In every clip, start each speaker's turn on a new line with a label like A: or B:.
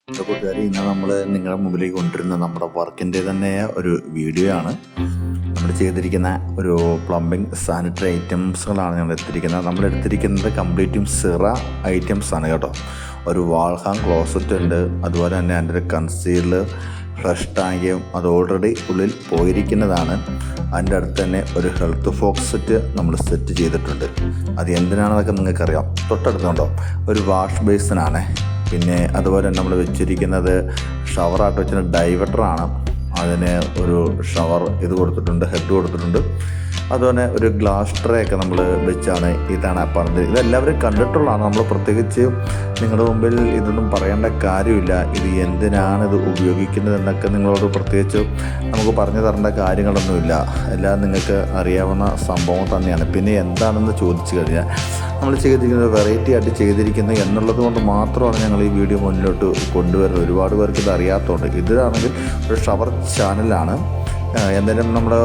A: കൂട്ടുകാരെ, ഇന്ന് നമ്മൾ നിങ്ങളുടെ മുമ്പിലേക്ക് കൊണ്ടുവരുന്ന നമ്മുടെ വർക്കിൻ്റെ തന്നെ ഒരു വീഡിയോ ആണ്. നമ്മൾ ചെയ്തിരിക്കുന്ന ഒരു പ്ലംബിംഗ് സാനിറ്ററി ഐറ്റംസുകളാണ് ഞങ്ങൾ എടുത്തിരിക്കുന്നത്. നമ്മൾ എടുത്തിരിക്കുന്നത് കംപ്ലീറ്റും സിറ ഐറ്റംസ് ആണ് കേട്ടോ. ഒരു വാൾ ഹാങ് ക്ലോസറ്റ് ഉണ്ട്, അതുപോലെ തന്നെ അതിൻ്റെ ഒരു കൺസീലർ ഫ്ലഷ് ടാങ്കും അത് ഓൾറെഡി ഉള്ളിൽ പോയിരിക്കുന്നതാണ്. അതിൻ്റെ അടുത്ത് തന്നെ ഒരു ഹെൽത്ത് ഫോക്സറ്റ് നമ്മൾ സെറ്റ് ചെയ്തിട്ടുണ്ട്. അത് എന്തിനാണെന്നൊക്കെ നിങ്ങൾക്കറിയാം. തൊട്ടടുത്തുണ്ടോ ഒരു വാഷ് ബേസിനാണ്. പിന്നെ അതുപോലെ നമ്മൾ വെച്ചിരിക്കുന്നത് ഷവറായിട്ട് വെച്ചിരുന്ന ഡൈവട്ടറാണ്. അതിന് ഒരു ഷവർ ഇത് കൊടുത്തിട്ടുണ്ട്, ഹെഡ് കൊടുത്തിട്ടുണ്ട്. അതുപോലെ ഒരു ഗ്ലാസ് ട്രേ ഒക്കെ നമ്മൾ വെച്ചാണ് ഇതാണ് പറഞ്ഞത്. ഇതെല്ലാവരും കണ്ടിട്ടുള്ളതാണ്. നമ്മൾ പ്രത്യേകിച്ച് നിങ്ങളുടെ മുമ്പിൽ ഇതൊന്നും പറയേണ്ട കാര്യമില്ല. ഇത് എന്തിനാണ് ഇത് ഉപയോഗിക്കുന്നത് എന്നൊക്കെ നിങ്ങളോട് പ്രത്യേകിച്ച് നമുക്ക് പറഞ്ഞു തരേണ്ട കാര്യങ്ങളൊന്നുമില്ല. എല്ലാം നിങ്ങൾക്ക് അറിയാവുന്ന സംഭവം തന്നെയാണ്. പിന്നെ എന്താണെന്ന് ചോദിച്ചു കഴിഞ്ഞാൽ നമ്മൾ ചെയ്തിരിക്കുന്നത് വെറൈറ്റി ആയിട്ട് ചെയ്തിരിക്കുന്നത് എന്നുള്ളത് കൊണ്ട് മാത്രമാണ് ഞങ്ങൾ ഈ വീഡിയോ മുന്നിലോട്ട് കൊണ്ടുവരുന്നത്. ഒരുപാട് പേർക്ക് ഇത് അറിയാത്തതുകൊണ്ട്. ഇതിലാണെങ്കിൽ ഒരു ഷവർ ചാനലാണ്. എന്തായാലും നമ്മുടെ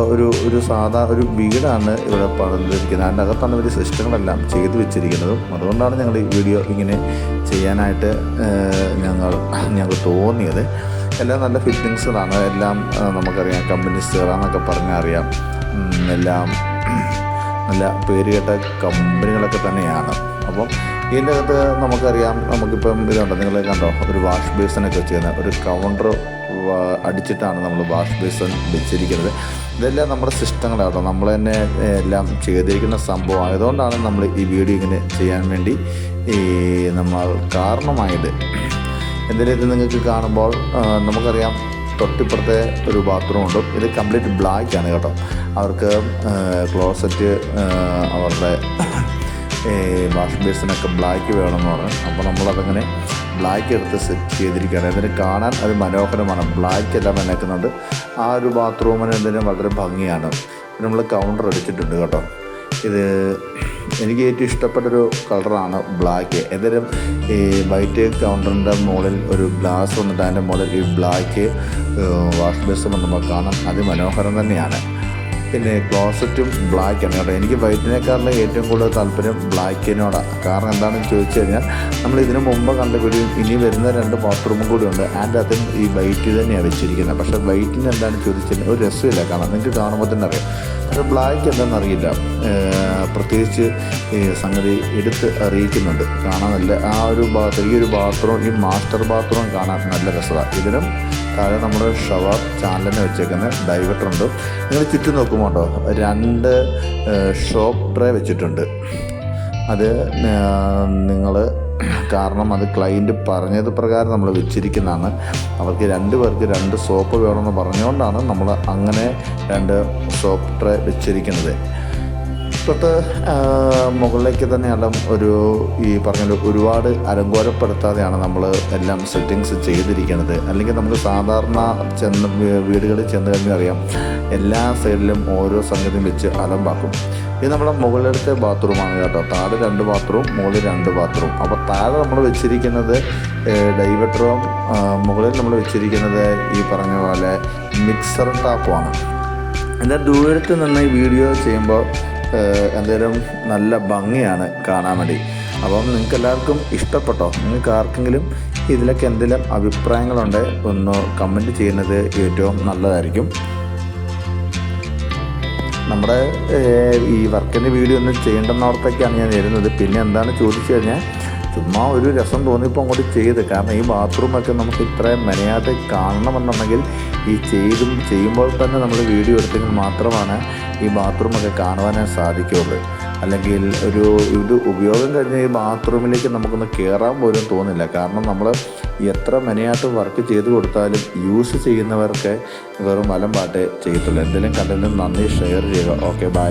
A: ഒരു സാധാ ഒരു വീടാണ് ഇവിടെ പണിതിരിക്കുന്നത്. അതിൻ്റെ അകത്താണ് ഒരു സിസ്റ്റങ്ങളെല്ലാം ചെയ്തു വെച്ചിരിക്കുന്നതും. അതുകൊണ്ടാണ് ഞങ്ങൾ ഈ വീഡിയോ ഇങ്ങനെ ചെയ്യാനായിട്ട് ഞങ്ങൾക്ക് തോന്നിയത്. എല്ലാം നല്ല ഫിറ്റിങ്സുകളാണ്. എല്ലാം നമുക്കറിയാം, കമ്പനി സിറാന്നൊക്കെ പറഞ്ഞാൽ അറിയാം. എല്ലാം നല്ല പേരുകേട്ട കമ്പനികളൊക്കെ തന്നെയാണ്. അപ്പം ഇതിൻ്റെ അകത്ത് നമുക്കറിയാം, നമുക്കിപ്പം ഇതുണ്ട്, നിങ്ങൾ കണ്ടോ, ഒരു വാഷ് ബേസിനൊക്കെ വെച്ചിരുന്നത് ഒരു കൗണ്ടർ അടിച്ചിട്ടാണ് നമ്മൾ വാഷ് ബേസിൻ വെച്ചിരിക്കുന്നത്. ഇതെല്ലാം നമ്മുടെ സിസ്റ്റങ്ങളാട്ടോ. നമ്മൾ തന്നെ എല്ലാം ചെയ്തിരിക്കുന്ന സംഭവം ആയതുകൊണ്ടാണ് നമ്മൾ ഈ വീഡിയോ ഇങ്ങനെ ചെയ്യാൻ വേണ്ടി നമ്മൾ കാരണമായത്. എന്തായാലും ഇത് നിങ്ങൾക്ക് കാണുമ്പോൾ നമുക്കറിയാം, തൊട്ടിപ്പുറത്തെ ഒരു ബാത്റൂം ഉണ്ട്. ഇത് കംപ്ലീറ്റ് ബ്ലാക്ക് ആണ് കേട്ടോ. അവർക്ക് ക്ലോസറ്റ് അവരുടെ വാഷ് ബേസിനൊക്കെ ബ്ലാക്ക് വേണമെന്ന് പറഞ്ഞു. അപ്പോൾ നമ്മളതങ്ങനെ ബ്ലാക്ക് എടുത്ത് സെറ്റ് ചെയ്തിരിക്കുകയാണ്. അതിന് കാണാൻ അത് മനോഹരമാണ്. ബ്ലാക്ക് എല്ലാം വന്നേക്കുന്നുണ്ട്. ആ ഒരു ബാത്റൂമിന് എന്തിനും വളരെ ഭംഗിയാണ്. നമ്മൾ കൗണ്ടർ അടിച്ചിട്ടുണ്ട് കേട്ടോ. ഇത് എനിക്ക് ഏറ്റവും ഇഷ്ടപ്പെട്ടൊരു കളറാണ് ബ്ലാക്ക്. എന്തായാലും ഈ വൈറ്റ് കൗണ്ടറിൻ്റെ മുകളിൽ ഒരു ഗ്ലാസ് വന്നിട്ട് അതിൻ്റെ മുകളിൽ ഈ ബ്ലാക്ക് വാഷ് ബേസ് വന്നപ്പോൾ കാണാൻ അതിമനോഹരം തന്നെയാണ്. പിന്നെ ക്ലോസറ്റും ബ്ലാക്കാണ് കേട്ടോ. എനിക്ക് വൈറ്റിനേക്കാളും ഏറ്റവും കൂടുതൽ താല്പര്യം ബ്ലാക്കിനോടാണ്. കാരണം എന്താണെന്ന് ചോദിച്ചു കഴിഞ്ഞാൽ, നമ്മൾ ഇതിനു മുമ്പ് കണ്ട വീഡിയോ ഇനി വരുന്ന 2 ബാത്റൂമും കൂടി ഉണ്ട്. അതിൻ്റെ അകത്തും ഈ വൈറ്റ് തന്നെയാണ് വെച്ചിരിക്കുന്നത്. പക്ഷേ വൈറ്റിന് എന്താണെന്ന് ചോദിച്ചാൽ ഒരു രസമില്ല കാണാൻ. നിങ്ങൾക്ക് കാണുമ്പോൾ തന്നെ അറിയാം. പക്ഷേ ബ്ലാക്ക് എന്താണെന്നറിയില്ല, പ്രത്യേകിച്ച് ഈ സംഗതി എടുത്ത് അറിയിക്കുന്നുണ്ട്. കാണാൻ നല്ല ആ ഒരു ഈ ഒരു ബാത്റൂം, ഈ മാസ്റ്റർ ബാത്റൂം കാണാൻ നല്ല രസമാണ്. ഇതിനും താഴെ നമ്മുടെ ഷവർ ചാനലിന് വെച്ചേക്കുന്ന ഡൈവട്ടറുണ്ട്. നിങ്ങൾ ചുറ്റും നോക്കുമ്പോൾ 2 ഷോപ്പ് ട്രേ വെച്ചിട്ടുണ്ട്. അത് നിങ്ങൾ കാരണം അത് ക്ലയൻറ്റ് പറഞ്ഞത് പ്രകാരം നമ്മൾ വെച്ചിരിക്കുന്നതാണ്. അവർക്ക് 2 പേർക്ക് 2 സോപ്പ് വേണമെന്ന് പറഞ്ഞുകൊണ്ടാണ് നമ്മൾ അങ്ങനെ 2 സോപ്പ് ട്രേ വെച്ചിരിക്കുന്നത്. തൊട്ട് മുകളിലേക്ക് തന്നെയാണ് ഒരു ഈ പറഞ്ഞ ഒരുപാട് അലങ്കോലപ്പെടുത്താതെയാണ് നമ്മൾ എല്ലാം സെറ്റിങ്സ് ചെയ്തിരിക്കുന്നത്. അല്ലെങ്കിൽ നമുക്ക് സാധാരണ വീടുകളിൽ ചെന്ന് കഴിഞ്ഞാൽ അറിയാം, എല്ലാ സൈഡിലും ഓരോ സംഗതിയും വെച്ച് അലമ്പാക്കും. ഇത് നമ്മുടെ മുകളിലത്തെ ബാത്റൂമാണ് കേട്ടോ. താഴെ 2 ബാത്റൂം, മുകളിൽ 2 ബാത്റൂം. അപ്പോൾ താഴെ നമ്മൾ വെച്ചിരിക്കുന്നത് ഡൈവട്ടറും, മുകളിൽ നമ്മൾ വെച്ചിരിക്കുന്നത് ഈ പറഞ്ഞ പോലെ മിക്സർ ടാപ്പുമാണ്. എന്നാൽ ദൂരത്ത് നിന്ന് ഈ വീഡിയോ ചെയ്യുമ്പോൾ എന്തായാലും നല്ല ഭംഗിയാണ് കാണാൻ വേണ്ടി. അപ്പം നിങ്ങൾക്ക് എല്ലാവർക്കും ഇഷ്ടപ്പെട്ടോ? നിങ്ങൾക്ക് ആർക്കെങ്കിലും ഇതിലൊക്കെ എന്തെങ്കിലും അഭിപ്രായങ്ങളുണ്ട് ഒന്ന് കമൻറ്റ് ചെയ്യുന്നത് ഏറ്റവും നല്ലതായിരിക്കും. നമ്മുടെ ഈ വർക്കിൻ്റെ വീഡിയോ ഒന്നും ചെയ്യേണ്ടെന്നോർത്തൊക്കെയാണ് ഞാൻ വരുന്നത്. പിന്നെ എന്താണ് ചോദിച്ചു കഴിഞ്ഞാൽ, ചുമ്മാ ഒരു രസം തോന്നിയപ്പോൾ അങ്ങോട്ട് ചെയ്ത്. കാരണം ഈ ബാത്റൂമൊക്കെ നമുക്ക് ഇത്രയും മെനയാതെ കാണണമെന്നുണ്ടെങ്കിൽ ഈ ചെയ്യുമ്പോൾ തന്നെ നമ്മൾ വീഡിയോ എടുത്തെങ്കിൽ മാത്രമാണ് ഈ ബാത്റൂമൊക്കെ കാണുവാനേ സാധിക്കുകയുള്ളൂ. അല്ലെങ്കിൽ ഇത് ഉപയോഗം കഴിഞ്ഞ ഈ ബാത്റൂമിലേക്ക് നമുക്കൊന്ന് കയറാൻ പോലും തോന്നില്ല. കാരണം നമ്മൾ എത്ര മെനയായിട്ട് വർക്ക് ചെയ്ത് കൊടുത്താലും യൂസ് ചെയ്യുന്നവർക്ക് വെറും വലം പാട്ടേ ചെയ്യത്തുള്ളൂ. എന്തെങ്കിലും കണ്ടതിലും നന്ദി, ഷെയർ ചെയ്യുക. Okay, by.